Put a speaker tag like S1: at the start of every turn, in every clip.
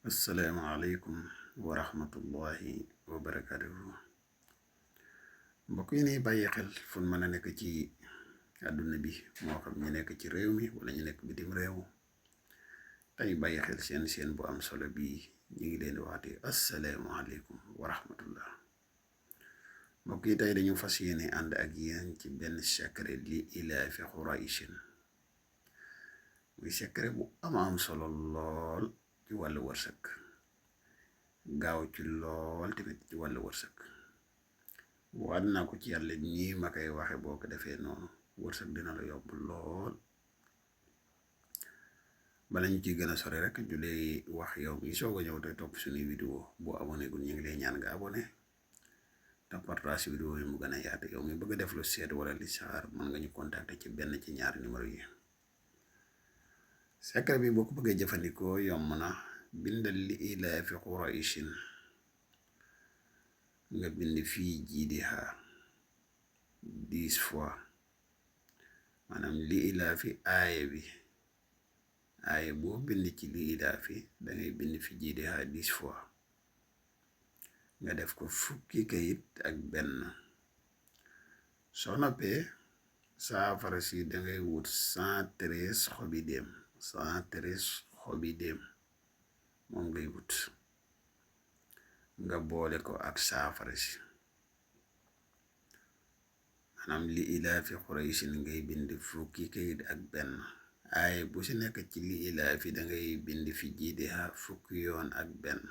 S1: asalaamaaleykum wa rahmatullahi wa barakaatuhu mbokk yi ni bàyyi xel fu mën a nekk ci àdduna bi moo xam ñu nekk ci réew mi wala ñu nekk bitim réew tey bàyyi xel seen bu am solo bii ñu ngi leen di waxati asalaamaaleykum wa rahmatullah mbokk yi tey dañu fas yéene ànd ak yéen ci benn secret li ilaafi Qurayshin muy secret bu am solo lool ci wàllu wërsëg gaaw ci lool tamit ci wàllu wërsëg waat naa ko ci yàlla ñii ma koy waxe boo ko defee noonu wërsëg dina la yóbbu lool. bala ñu ci gën a sore rek ñu lay wax yow mi soog a ñëw te topp suñuy vidéo boo abonné gu ñu ngi lay ñaan nga abonné te partage vidéo yi mu gën a yaatu. yow mi bëgg a def lu seet wala li saxaar mën nga ñu contacter ci benn ci ñaari numéro yi. secret bi boo ko bëggee jëfandikoo yomb na. bindal li ilaafi Qurayshin nga bind fii jiidiha 10 fois maanaam li ilaafi aaya boo bind ci li ilaafi dangay bind fi jiidiha 10 fois nga def ko fukki kayit ak benn. soo noppee saafara si dangay wut 113 xobi déem 113 xobi déem moom ngay wut nga boole ko ak saafara si maanaam li ilaafi Qurayshin ngay bind fukki kayit ak benn. aaye bu si nekk ci li ilaafi dangay bind fi jiidiha fukki yoon ak benn.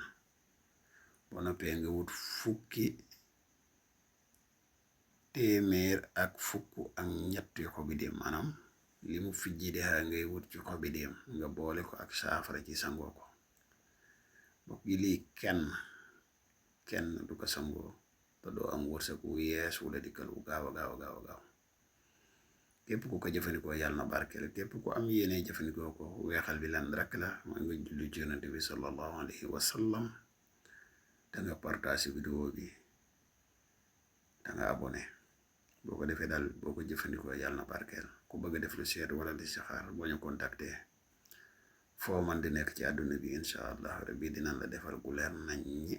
S1: boo noppee nga wut fukki téeméer ak fukk ak ñetti xobi déem maanaam li mu fi jiidiha ngay wut ci xobi déem nga boole ko ak saafara ci sangoo ko. mbokk yi lii kenn du ko sangoo te doo am wërsëg wu yees wala dikkal wu gaaw képp ku ko jëfandikoo yàlla na barkeel. képp ku am yéene jëfandikoo ko weexal bi lan rek la mooy nga julli ci yonent bi sallallahu alayhi wa sallam da nga partage vidéo bi da nga abonné. boo ko defee daal boo ko jëfandikoo yàlla na barkeel. ku bëgg def lu seet wala di saxaar boo ñu contacter foo man di nekk ci àdduna bi incha allah rabbi dinañ la defal gu leer nañ ñi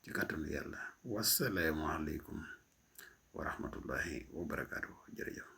S1: ci kàttanu yàlla. wasalaamu aleykum wa rahmatullahi wa barakaatu. jërëjëf.